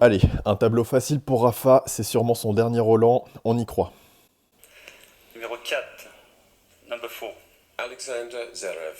Allez, un tableau facile pour Rafa, c'est sûrement son dernier Roland, on y croit. Numéro 4, number 4. Alexander Zverev.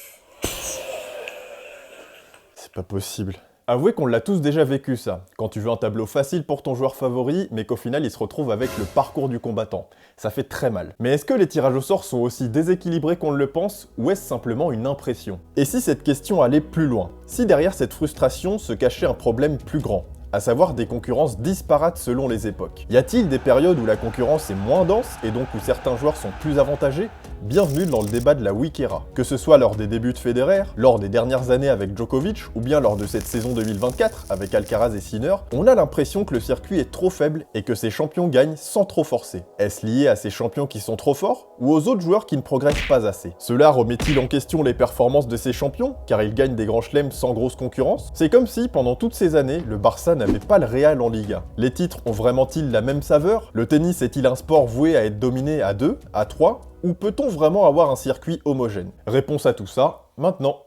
C'est pas possible. Avouez qu'on l'a tous déjà vécu ça, quand tu veux un tableau facile pour ton joueur favori, mais qu'au final il se retrouve avec le parcours du combattant. Ça fait très mal. Mais est-ce que les tirages au sort sont aussi déséquilibrés qu'on le pense, ou est-ce simplement une impression? Et si cette question allait plus loin? Si derrière cette frustration se cachait un problème plus grand, à savoir des concurrences disparates selon les époques. Y a-t-il des périodes où la concurrence est moins dense et donc où certains joueurs sont plus avantagés? Bienvenue dans le débat de la Week Era. Que ce soit lors des débuts de Federer, lors des dernières années avec Djokovic, ou bien lors de cette saison 2024 avec Alcaraz et Sinner, on a l'impression que le circuit est trop faible et que ces champions gagnent sans trop forcer. Est-ce lié à ces champions qui sont trop forts, ou aux autres joueurs qui ne progressent pas assez? Cela remet-il en question les performances de ces champions, car ils gagnent des grands chelems sans grosse concurrence? C'est comme si, pendant toutes ces années, le Barça n'avait pas le Real en Liga. Les titres ont vraiment-ils la même saveur? Le tennis est-il un sport voué à être dominé à 2, à 3? Ou peut-on vraiment avoir un circuit homogène? Réponse à tout ça, maintenant.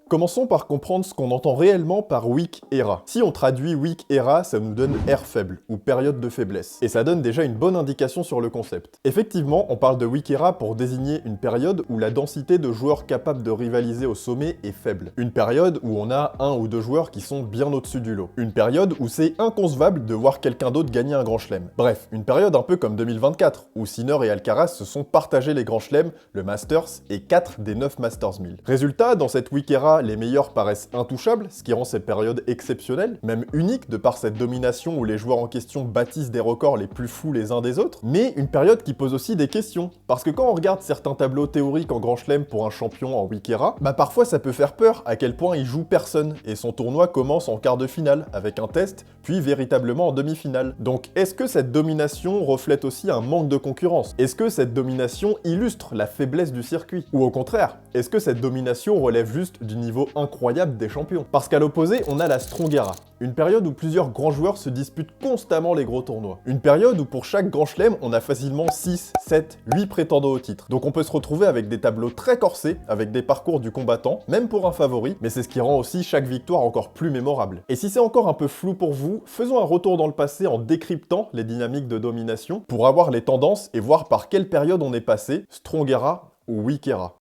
Commençons par comprendre ce qu'on entend réellement par Weak Era. Si on traduit Weak Era, ça nous donne ère faible, ou période de faiblesse. Et ça donne déjà une bonne indication sur le concept. Effectivement, on parle de Weak Era pour désigner une période où la densité de joueurs capables de rivaliser au sommet est faible. Une période où on a un ou deux joueurs qui sont bien au-dessus du lot. Une période où c'est inconcevable de voir quelqu'un d'autre gagner un grand chelem. Bref, une période un peu comme 2024, où Sinner et Alcaraz se sont partagés les grands chelems, le Masters et 4 des 9 Masters 1000. Résultat, dans cette Weak Era, les meilleurs paraissent intouchables, ce qui rend cette période exceptionnelle, même unique de par cette domination où les joueurs en question bâtissent des records les plus fous les uns des autres, mais une période qui pose aussi des questions. Parce que quand on regarde certains tableaux théoriques en Grand Chelem pour un champion en Weak Era, parfois ça peut faire peur à quel point il joue personne, et son tournoi commence en quart de finale, avec un test, puis véritablement en demi-finale. Donc est-ce que cette domination reflète aussi un manque de concurrence? Est-ce que cette domination illustre la faiblesse du circuit? Ou au contraire, est-ce que cette domination relève juste du niveau incroyable des champions? Parce qu'à l'opposé, on a la Strong Era, une période où plusieurs grands joueurs se disputent constamment les gros tournois. Une période où pour chaque grand chelem, on a facilement 6, 7, 8 prétendants au titre. Donc on peut se retrouver avec des tableaux très corsés, avec des parcours du combattant, même pour un favori, mais c'est ce qui rend aussi chaque victoire encore plus mémorable. Et si c'est encore un peu flou pour vous, faisons un retour dans le passé en décryptant les dynamiques de domination pour avoir les tendances et voir par quelle période on est passé, Strong Era ou Weak Era.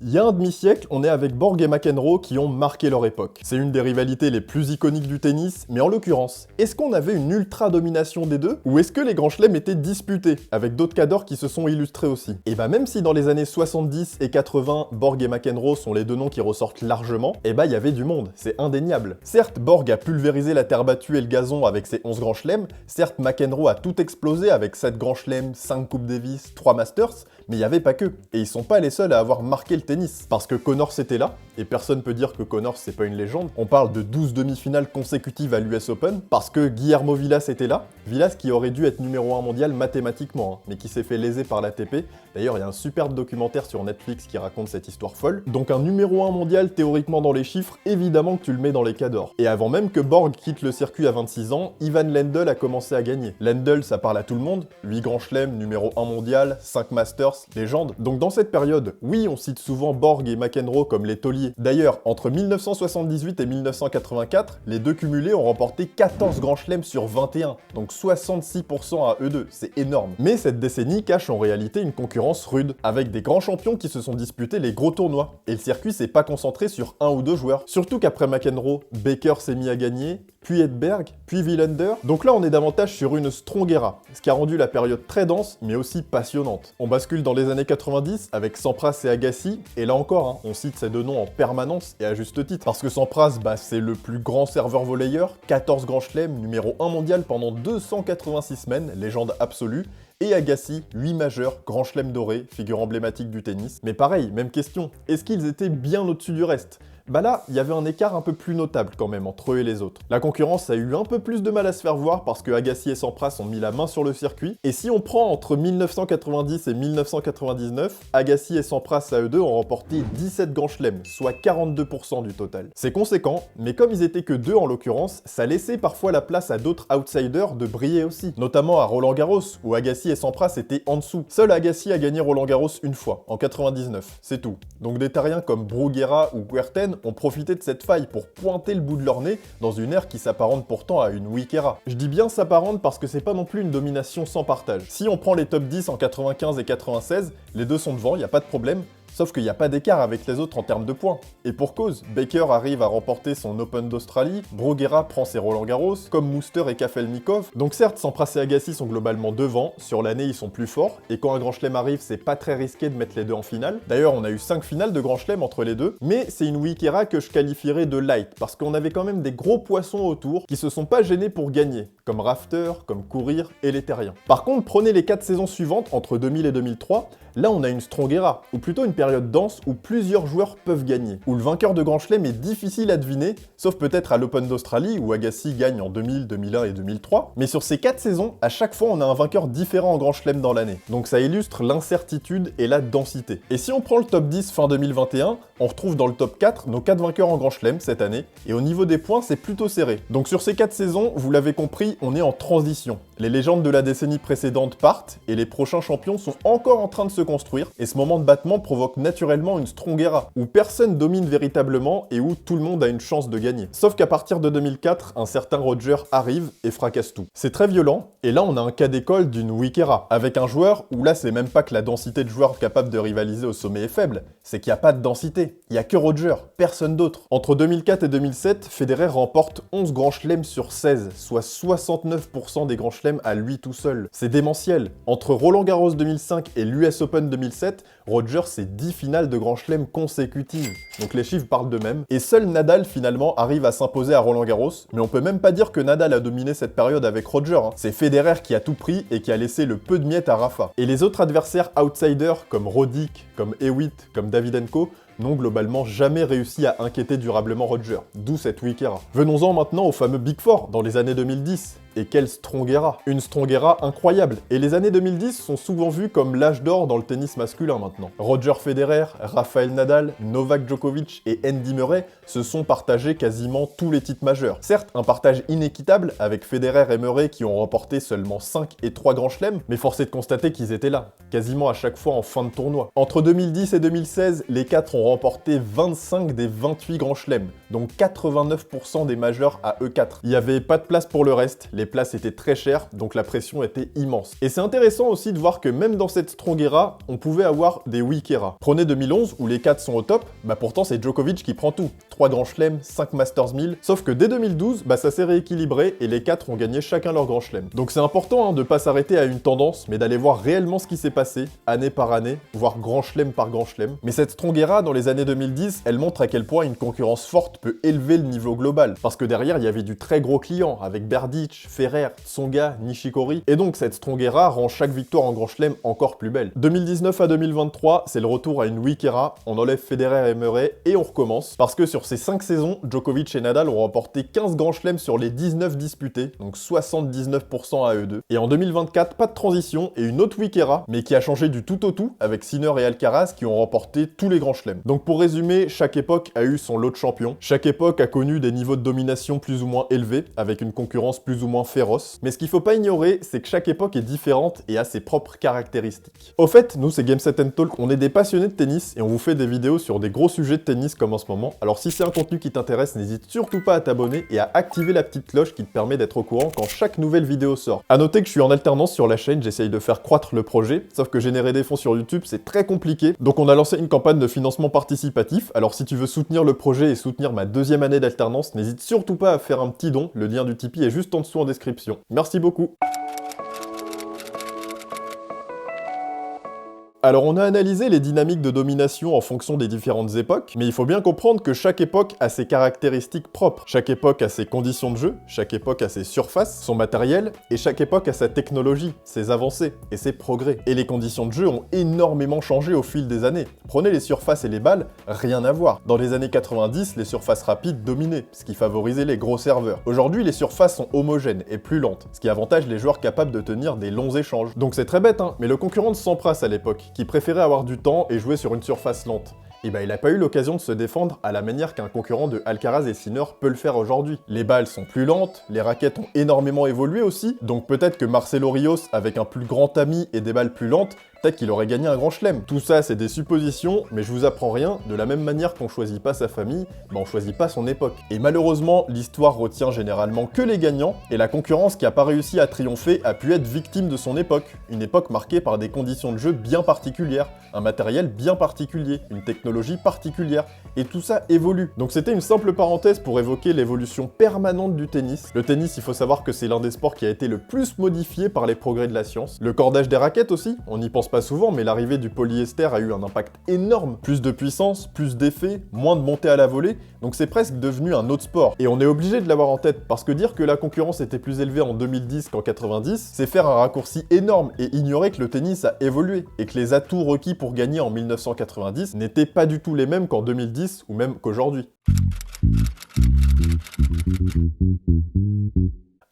Il y a un demi-siècle, on est avec Borg et McEnroe qui ont marqué leur époque. C'est une des rivalités les plus iconiques du tennis, mais en l'occurrence, est-ce qu'on avait une ultra-domination des deux? Ou est-ce que les grands chelems étaient disputés, avec d'autres cadors qui se sont illustrés aussi? Et même si dans les années 70 et 80, Borg et McEnroe sont les deux noms qui ressortent largement, il y avait du monde, c'est indéniable. Certes, Borg a pulvérisé la terre battue et le gazon avec ses 11 grands chelems, certes, McEnroe a tout explosé avec 7 grands chelems, 5 Coupes Davis, 3 Masters, mais il n'y avait pas que. Et ils sont pas les seuls à avoir marqué le tennis. Parce que Connors était là, et personne peut dire que Connors c'est pas une légende. On parle de 12 demi-finales consécutives à l'US Open, parce que Guillermo Vilas était là. Vilas qui aurait dû être numéro 1 mondial mathématiquement, mais qui s'est fait léser par l'ATP. D'ailleurs, il y a un superbe documentaire sur Netflix qui raconte cette histoire folle. Donc un numéro 1 mondial théoriquement dans les chiffres, évidemment que tu le mets dans les cas d'or. Et avant même que Borg quitte le circuit à 26 ans, Ivan Lendl a commencé à gagner. Lendl, ça parle à tout le monde, 8 grands chelems, numéro 1 mondial, 5 Masters, légende. Donc dans cette période, oui, on cite souvent Borg et McEnroe comme les tauliers. D'ailleurs, entre 1978 et 1984, les deux cumulés ont remporté 14 grands chelems sur 21, donc 66% à eux deux, c'est énorme. Mais cette décennie cache en réalité une concurrence rude, avec des grands champions qui se sont disputés les gros tournois, et le circuit s'est pas concentré sur un ou deux joueurs. Surtout qu'après McEnroe, Baker s'est mis à gagner, puis Edberg, puis Wilander. Donc là, on est davantage sur une Strong Era, ce qui a rendu la période très dense, mais aussi passionnante. On bascule dans les années 90 avec Sampras et Agassi, et là encore, on cite ces deux noms en permanence et à juste titre. Parce que Sampras, c'est le plus grand serveur volleyeur, 14 grands chelems, numéro 1 mondial pendant 286 semaines, légende absolue. Et Agassi, 8 majeurs, grand chelem doré, figure emblématique du tennis. Mais pareil, même question, est-ce qu'ils étaient bien au-dessus du reste? Bah là, il y avait un écart un peu plus notable quand même entre eux et les autres. La concurrence a eu un peu plus de mal à se faire voir parce que Agassi et Sampras ont mis la main sur le circuit, et si on prend entre 1990 et 1999, Agassi et Sampras à eux deux ont remporté 17 grands chelems, soit 42% du total. C'est conséquent, mais comme ils étaient que deux en l'occurrence, ça laissait parfois la place à d'autres outsiders de briller aussi, notamment à Roland Garros, où Agassi et Sampras étaient en dessous. Seul Agassi a gagné Roland Garros une fois, en 99, c'est tout. Donc des terriens comme Bruguera ou Kuerten ont profité de cette faille pour pointer le bout de leur nez dans une ère qui s'apparente pourtant à une Wickera. Je dis bien s'apparente parce que c'est pas non plus une domination sans partage. Si on prend les top 10 en 95 et 96, les deux sont devant, y a pas de problème. Sauf qu'il n'y a pas d'écart avec les autres en termes de points. Et pour cause, Baker arrive à remporter son Open d'Australie, Bruguera prend ses Roland Garros, comme Muster et Kafelnikov. Donc certes, Sampras et Agassi sont globalement devant, sur l'année ils sont plus forts, et quand un Grand Chelem arrive, c'est pas très risqué de mettre les deux en finale. D'ailleurs, on a eu 5 finales de Grand Chelem entre les deux, mais c'est une Wickera que je qualifierais de light, parce qu'on avait quand même des gros poissons autour qui se sont pas gênés pour gagner, comme Rafter, comme Courir et les Terriens. Par contre, prenez les 4 saisons suivantes, entre 2000 et 2003, là on a une Strongera, ou plutôt une période dense où plusieurs joueurs peuvent gagner, où le vainqueur de Grand Chelem est difficile à deviner, sauf peut-être à l'Open d'Australie où Agassi gagne en 2000, 2001 et 2003, mais sur ces 4 saisons, à chaque fois on a un vainqueur différent en Grand Chelem dans l'année. Donc ça illustre l'incertitude et la densité. Et si on prend le top 10 fin 2021, on retrouve dans le top 4 nos 4 vainqueurs en Grand Chelem cette année, et au niveau des points c'est plutôt serré. Donc sur ces 4 saisons, vous l'avez compris, on est en transition. Les légendes de la décennie précédente partent, et les prochains champions sont encore en train de se construire, et ce moment de battement provoque naturellement une Strongera, où personne domine véritablement et où tout le monde a une chance de gagner. Sauf qu'à partir de 2004, un certain Roger arrive et fracasse tout. C'est très violent, et là on a un cas d'école d'une Wickera, avec un joueur où là c'est même pas que la densité de joueurs capables de rivaliser au sommet est faible, c'est qu'il n'y a pas de densité, il n'y a que Roger, personne d'autre. Entre 2004 et 2007, Federer remporte 11 grands chelems sur 16, soit 69% des grands chelems à lui tout seul. C'est démentiel. Entre Roland Garros 2005 et l'US Open 2007, Roger c'est 10 finales de Grand Chelem consécutives. Donc les chiffres parlent d'eux-mêmes. Et seul Nadal finalement arrive à s'imposer à Roland Garros, mais on peut même pas dire que Nadal a dominé cette période avec Roger. C'est Federer qui a tout pris et qui a laissé le peu de miettes à Rafa. Et les autres adversaires outsiders comme Roddick, comme Hewitt, comme Davydenko n'ont globalement jamais réussi à inquiéter durablement Roger, d'où cette Wickera. Venons-en maintenant au fameux Big Four dans les années 2010. Et quelle Strongera! Une Strongera incroyable! Et les années 2010 sont souvent vues comme l'âge d'or dans le tennis masculin maintenant. Roger Federer, Rafael Nadal, Novak Djokovic et Andy Murray se sont partagés quasiment tous les titres majeurs. Certes, un partage inéquitable avec Federer et Murray qui ont remporté seulement 5 et 3 grands chelems, mais force est de constater qu'ils étaient là, quasiment à chaque fois en fin de tournoi. Entre 2010 et 2016, les 4 ont remporté 25 des 28 grands chelems, donc 89% des majeurs à eux 4. Il n'y avait pas de place pour le reste, les places étaient très chères, donc la pression était immense. Et c'est intéressant aussi de voir que même dans cette Strongera, on pouvait avoir des Wickera. Prenez 2011, où les 4 sont au top, bah pourtant c'est Djokovic qui prend tout. 3 grands chelems, 5 Masters 1000, sauf que dès 2012, bah ça s'est rééquilibré et les 4 ont gagné chacun leur grand chelem. Donc c'est important de pas s'arrêter à une tendance, mais d'aller voir réellement ce qui s'est passé, année par année, voire grand chelem par grand chelem. Mais cette Strongera, dans les années 2010, elle montre à quel point une concurrence forte peut élever le niveau global, parce que derrière il y avait du très gros client, avec Berdych, Ferrer, Tsonga, Nishikori, et donc cette Strongera rend chaque victoire en Grand Chelem encore plus belle. 2019 à 2023, c'est le retour à une Wickera, on enlève Federer et Murray et on recommence, parce que sur ces 5 saisons, Djokovic et Nadal ont remporté 15 Grands Chelems sur les 19 disputés, donc 79% à eux deux. Et en 2024, pas de transition et une autre Wickera, mais qui a changé du tout au tout, avec Sinner et Alcaraz qui ont remporté tous les Grands Chelems. Donc pour résumer, chaque époque a eu son lot de champions, chaque époque a connu des niveaux de domination plus ou moins élevés, avec une concurrence plus ou moins féroce, mais ce qu'il faut pas ignorer, c'est que chaque époque est différente et a ses propres caractéristiques. Au fait, nous c'est Game Set Talk, on est des passionnés de tennis et on vous fait des vidéos sur des gros sujets de tennis comme en ce moment, alors si c'est un contenu qui t'intéresse, n'hésite surtout pas à t'abonner et à activer la petite cloche qui te permet d'être au courant quand chaque nouvelle vidéo sort. A noter que je suis en alternance sur la chaîne, j'essaye de faire croître le projet, sauf que générer des fonds sur YouTube c'est très compliqué, donc on a lancé une campagne de financement participatif, alors si tu veux soutenir le projet et soutenir ma deuxième année d'alternance, n'hésite surtout pas à faire un petit don, le lien du Tipeee est juste en dessous en description. Merci beaucoup. Alors on a analysé les dynamiques de domination en fonction des différentes époques, mais il faut bien comprendre que chaque époque a ses caractéristiques propres. Chaque époque a ses conditions de jeu, chaque époque a ses surfaces, son matériel, et chaque époque a sa technologie, ses avancées et ses progrès. Et les conditions de jeu ont énormément changé au fil des années. Prenez les surfaces et les balles, rien à voir. Dans les années 90, les surfaces rapides dominaient, ce qui favorisait les gros serveurs. Aujourd'hui, les surfaces sont homogènes et plus lentes, ce qui avantage les joueurs capables de tenir des longs échanges. Donc c'est très bête, hein, mais le concurrent de Sampras à l'époque, qui préférait avoir du temps et jouer sur une surface lente, et il n'a pas eu l'occasion de se défendre à la manière qu'un concurrent de Alcaraz et Sinner peut le faire aujourd'hui. Les balles sont plus lentes, les raquettes ont énormément évolué aussi, donc peut-être que Marcelo Rios, avec un plus grand ami et des balles plus lentes, peut-être qu'il aurait gagné un grand chelem. Tout ça, c'est des suppositions, mais je vous apprends rien, de la même manière qu'on choisit pas sa famille, on choisit pas son époque. Et malheureusement, l'histoire retient généralement que les gagnants, et la concurrence qui a pas réussi à triompher a pu être victime de son époque. Une époque marquée par des conditions de jeu bien particulières, un matériel bien particulier, une technologie particulière, et tout ça évolue. Donc c'était une simple parenthèse pour évoquer l'évolution permanente du tennis. Le tennis, il faut savoir que c'est l'un des sports qui a été le plus modifié par les progrès de la science. Le cordage des raquettes aussi, on n'y pense pas souvent, mais l'arrivée du polyester a eu un impact énorme. Plus de puissance, plus d'effet, moins de montée à la volée, donc c'est presque devenu un autre sport. Et on est obligé de l'avoir en tête, parce que dire que la concurrence était plus élevée en 2010 qu'en 90, c'est faire un raccourci énorme et ignorer que le tennis a évolué, et que les atouts requis pour gagner en 1990 n'étaient pas du tout les mêmes qu'en 2010 ou même qu'aujourd'hui.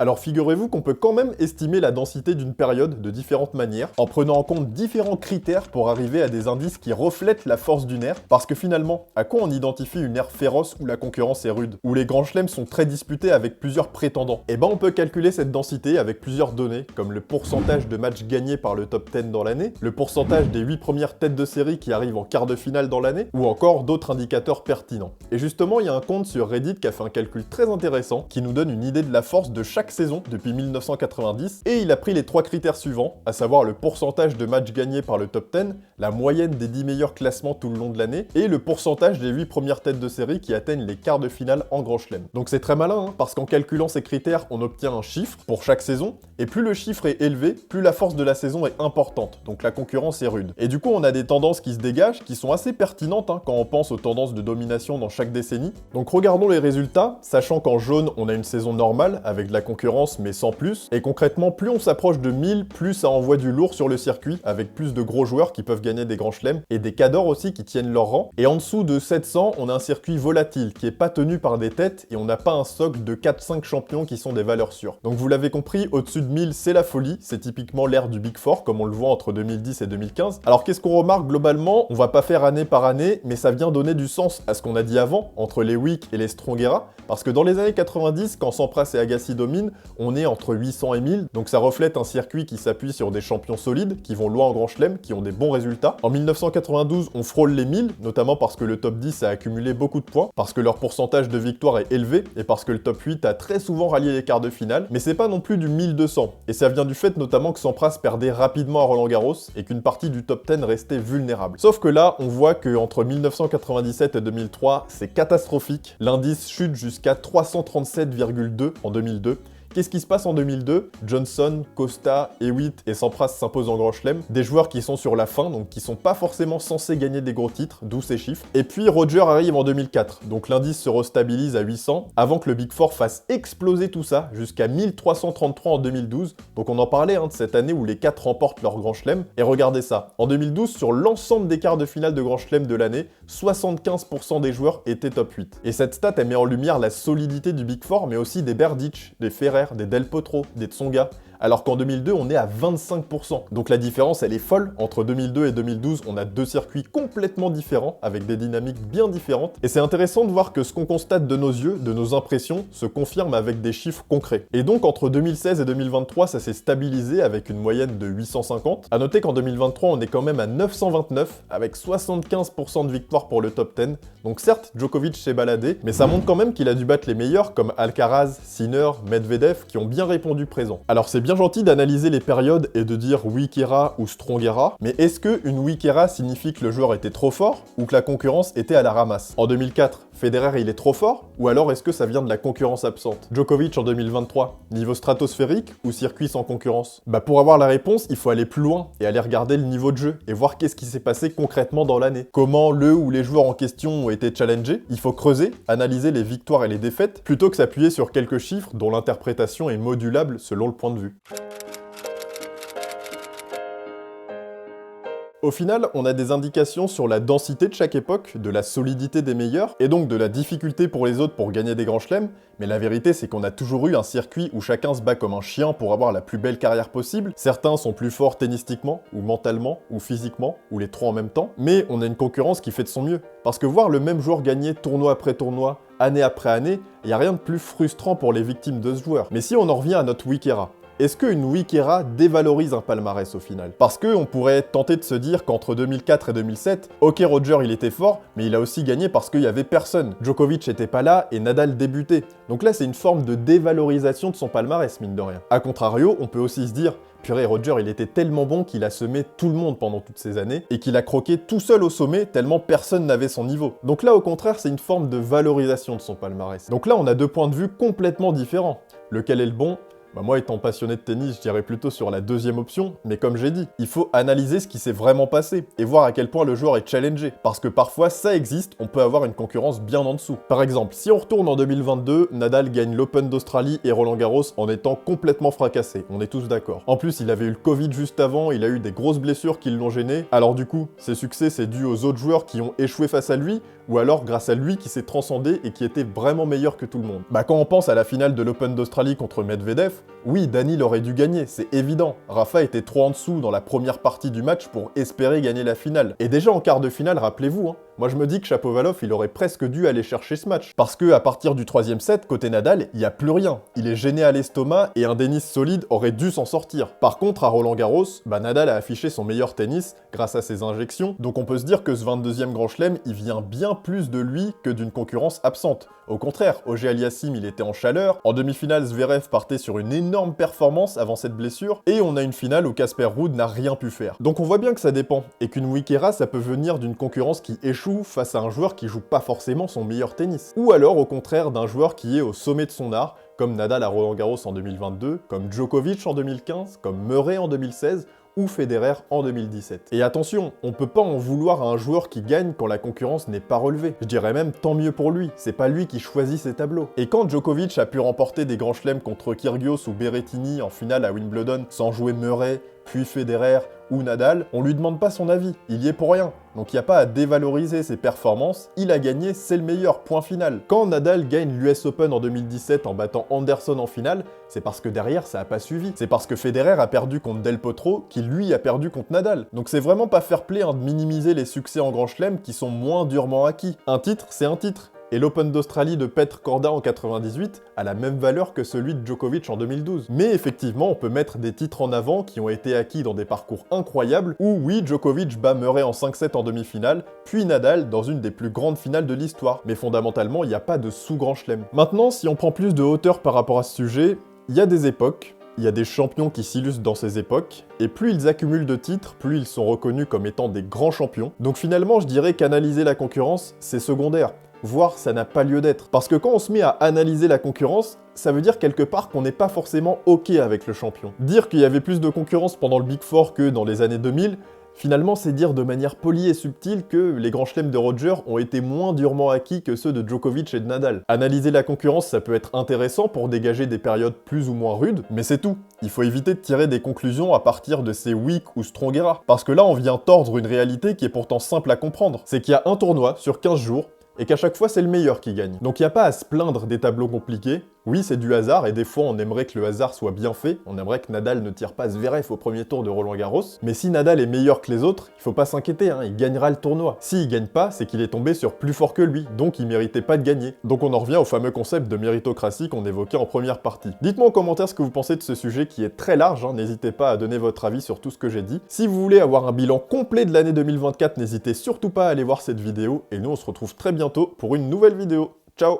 Alors figurez-vous qu'on peut quand même estimer la densité d'une période de différentes manières, en prenant en compte différents critères pour arriver à des indices qui reflètent la force d'une ère, parce que finalement, à quoi on identifie une ère féroce où la concurrence est rude, où les grands chelems sont très disputés avec plusieurs prétendants? Eh ben on peut calculer cette densité avec plusieurs données, comme le pourcentage de matchs gagnés par le top 10 dans l'année, le pourcentage des 8 premières têtes de série qui arrivent en quart de finale dans l'année, ou encore d'autres indicateurs pertinents. Et justement, il y a un compte sur Reddit qui a fait un calcul très intéressant, qui nous donne une idée de la force de chaque saison depuis 1990, et il a pris les 3 critères suivants, à savoir le pourcentage de matchs gagnés par le top 10, la moyenne des 10 meilleurs classements tout le long de l'année, et le pourcentage des 8 premières têtes de série qui atteignent les quarts de finale en Grand Chelem. Donc c'est très malin, hein, parce qu'en calculant ces critères, on obtient un chiffre pour chaque saison, et plus le chiffre est élevé, plus la force de la saison est importante, donc la concurrence est rude. Et du coup, on a des tendances qui se dégagent, qui sont assez pertinentes quand on pense aux tendances de domination dans chaque décennie. Donc regardons les résultats, sachant qu'en jaune, on a une saison normale, avec de la concurrence, mais sans plus, et concrètement, plus on s'approche de 1000, plus ça envoie du lourd sur le circuit, avec plus de gros joueurs qui peuvent gagner des grands chelems, et des cadors aussi qui tiennent leur rang. Et en dessous de 700, on a un circuit volatile, qui est pas tenu par des têtes, et on n'a pas un socle de 4-5 champions qui sont des valeurs sûres. Donc vous l'avez compris, au-dessus de 1000, c'est la folie, c'est typiquement l'ère du Big Four, comme on le voit entre 2010 et 2015. Alors qu'est-ce qu'on remarque globalement? On va pas faire année par année, mais ça vient donner du sens à ce qu'on a dit avant, entre les Weak et les Strongera, parce que dans les années 90, quand Sampras et Agassi dominent, on est entre 800 et 1000, donc ça reflète un circuit qui s'appuie sur des champions solides, qui vont loin en Grand Chelem, qui ont des bons résultats. En 1992, on frôle les 1000, notamment parce que le top 10 a accumulé beaucoup de points, parce que leur pourcentage de victoire est élevé, et parce que le top 8 a très souvent rallié les quarts de finale, mais c'est pas non plus du 1200, et ça vient du fait notamment que Sampras perdait rapidement à Roland-Garros, et qu'une partie du top 10 restait vulnérable. Sauf que là, on voit qu'entre 1997 et 2003, c'est catastrophique, l'indice chute jusqu'à 337,2 en 2002, Qu'est-ce qui se passe en 2002? Johnson, Costa, Hewitt et Sampras s'imposent en Grand Chelem, des joueurs qui sont sur la fin, donc qui sont pas forcément censés gagner des gros titres, d'où ces chiffres. Et puis Roger arrive en 2004, donc l'indice se restabilise à 800, avant que le Big Four fasse exploser tout ça, jusqu'à 1333 en 2012, donc on en parlait de cette année où les 4 remportent leur Grand Chelem, et regardez ça, en 2012, sur l'ensemble des quarts de finale de Grand Chelem de l'année, 75% des joueurs étaient top 8. Et cette stat, elle met en lumière la solidité du Big Four, mais aussi des Berdych, des Ferrer, des Del Potro, des Tsonga, alors qu'en 2002, on est à 25%. Donc la différence, elle est folle. Entre 2002 et 2012, on a deux circuits complètement différents, avec des dynamiques bien différentes. Et c'est intéressant de voir que ce qu'on constate de nos yeux, de nos impressions, se confirme avec des chiffres concrets. Et donc, entre 2016 et 2023, ça s'est stabilisé avec une moyenne de 850. À noter qu'en 2023, on est quand même à 929, avec 75% de victoires pour le top 10. Donc certes, Djokovic s'est baladé, mais ça montre quand même qu'il a dû battre les meilleurs, comme Alcaraz, Sinner, Medvedev, qui ont bien répondu présent. Alors c'est bien gentil d'analyser les périodes et de dire weak era ou strong era, mais est-ce que une weak era signifie que le joueur était trop fort ou que la concurrence était à la ramasse? En 2004, Federer, il est trop fort? Ou alors est-ce que ça vient de la concurrence absente? Djokovic en 2023, niveau stratosphérique ou circuit sans concurrence? Bah pour avoir la réponse, il faut aller plus loin et aller regarder le niveau de jeu et voir qu'est-ce qui s'est passé concrètement dans l'année. Comment le ou les joueurs en question ont été challengés. Il faut creuser, analyser les victoires et les défaites, plutôt que s'appuyer sur quelques chiffres dont l'interprétation est modulable selon le point de vue. Au final, on a des indications sur la densité de chaque époque, de la solidité des meilleurs, et donc de la difficulté pour les autres pour gagner des grands chelems, mais la vérité c'est qu'on a toujours eu un circuit où chacun se bat comme un chien pour avoir la plus belle carrière possible. Certains sont plus forts tennistiquement, ou mentalement, ou physiquement, ou les trois en même temps, mais on a une concurrence qui fait de son mieux. Parce que voir le même joueur gagner tournoi après tournoi, année après année, il n'y a rien de plus frustrant pour les victimes de ce joueur. Mais si on en revient à notre Week-Era, est-ce qu'une Week-Era dévalorise un palmarès au final? Parce qu'on pourrait tenter de se dire qu'entre 2004 et 2007, ok Roger il était fort, mais il a aussi gagné parce qu'il y avait personne. Djokovic était pas là et Nadal débutait. Donc là c'est une forme de dévalorisation de son palmarès mine de rien. A contrario, on peut aussi se dire purée, Roger, il était tellement bon qu'il a semé tout le monde pendant toutes ces années et qu'il a croqué tout seul au sommet tellement personne n'avait son niveau. Donc là, au contraire, c'est une forme de valorisation de son palmarès. Donc là, on a deux points de vue complètement différents. Lequel est le bon? Bah moi, étant passionné de tennis, je dirais plutôt sur la deuxième option, mais comme j'ai dit, il faut analyser ce qui s'est vraiment passé et voir à quel point le joueur est challengé, parce que parfois ça existe, on peut avoir une concurrence bien en dessous. Par exemple, si on retourne en 2022, Nadal gagne l'Open d'Australie et Roland Garros en étant complètement fracassé, on est tous d'accord. En plus, il avait eu le Covid juste avant, il a eu des grosses blessures qui l'ont gêné, alors du coup, ses succès c'est dû aux autres joueurs qui ont échoué face à lui, ou alors grâce à lui qui s'est transcendé et qui était vraiment meilleur que tout le monde. Bah quand on pense à la finale de l'Open d'Australie contre Medvedev, oui, Daniil aurait dû gagner, c'est évident. Rafa était trop en dessous dans la première partie du match pour espérer gagner la finale. Et déjà en quart de finale, rappelez-vous, moi je me dis que Shapovalov, il aurait presque dû aller chercher ce match. Parce que à partir du troisième set, côté Nadal, il n'y a plus rien. Il est gêné à l'estomac et un Denis solide aurait dû s'en sortir. Par contre, à Roland Garros, Nadal a affiché son meilleur tennis grâce à ses injections. Donc on peut se dire que ce 22e Grand Chelem, il vient bien plus de lui que d'une concurrence absente. Au contraire, Auger-Aliassime, il était en chaleur. En demi-finale, Zverev partait sur une énorme performance avant cette blessure. Et on a une finale où Casper Ruud n'a rien pu faire. Donc on voit bien que ça dépend. Et qu'une Week-Era, ça peut venir d'une concurrence qui échoue face à un joueur qui joue pas forcément son meilleur tennis. Ou alors au contraire d'un joueur qui est au sommet de son art, comme Nadal à Roland Garros en 2022, comme Djokovic en 2015, comme Murray en 2016, ou Federer en 2017. Et attention, on peut pas en vouloir à un joueur qui gagne quand la concurrence n'est pas relevée. Je dirais même tant mieux pour lui, c'est pas lui qui choisit ses tableaux. Et quand Djokovic a pu remporter des grands chelems contre Kyrgios ou Berrettini en finale à Wimbledon sans jouer Murray, puis Federer ou Nadal, on lui demande pas son avis, il y est pour rien. Donc il n'y a pas à dévaloriser ses performances, il a gagné, c'est le meilleur, point final. Quand Nadal gagne l'US Open en 2017 en battant Anderson en finale, c'est parce que derrière ça a pas suivi. C'est parce que Federer a perdu contre Del Potro, qui lui a perdu contre Nadal. Donc c'est vraiment pas fair play de minimiser les succès en Grand Chelem qui sont moins durement acquis. Un titre, c'est un titre. Et l'Open d'Australie de Petr Korda en 98 a la même valeur que celui de Djokovic en 2012. Mais effectivement, on peut mettre des titres en avant qui ont été acquis dans des parcours incroyables, où oui, Djokovic bat Murray en 5-7 en demi-finale, puis Nadal dans une des plus grandes finales de l'histoire. Mais fondamentalement, il n'y a pas de sous-grand chelem. Maintenant, si on prend plus de hauteur par rapport à ce sujet, il y a des époques, il y a des champions qui s'illustrent dans ces époques, et plus ils accumulent de titres, plus ils sont reconnus comme étant des grands champions. Donc finalement, je dirais qu'analyser la concurrence, c'est secondaire. Voire ça n'a pas lieu d'être. Parce que quand on se met à analyser la concurrence, ça veut dire quelque part qu'on n'est pas forcément OK avec le champion. Dire qu'il y avait plus de concurrence pendant le Big Four que dans les années 2000, finalement, c'est dire de manière polie et subtile que les grands chelems de Roger ont été moins durement acquis que ceux de Djokovic et de Nadal. Analyser la concurrence, ça peut être intéressant pour dégager des périodes plus ou moins rudes, mais c'est tout. Il faut éviter de tirer des conclusions à partir de ces weak ou strong era. Parce que là, on vient tordre une réalité qui est pourtant simple à comprendre. C'est qu'il y a un tournoi sur 15 jours, et qu'à chaque fois c'est le meilleur qui gagne. Donc il n'y a pas à se plaindre des tableaux compliqués. Oui, c'est du hasard, et des fois on aimerait que le hasard soit bien fait, on aimerait que Nadal ne tire pas Zverev au premier tour de Roland Garros, mais si Nadal est meilleur que les autres, il faut pas s'inquiéter, il gagnera le tournoi. S'il gagne pas, c'est qu'il est tombé sur plus fort que lui, donc il méritait pas de gagner. Donc on en revient au fameux concept de méritocratie qu'on évoquait en première partie. Dites-moi en commentaire ce que vous pensez de ce sujet qui est très large, n'hésitez pas à donner votre avis sur tout ce que j'ai dit. Si vous voulez avoir un bilan complet de l'année 2024, n'hésitez surtout pas à aller voir cette vidéo, et nous on se retrouve très bientôt pour une nouvelle vidéo. Ciao!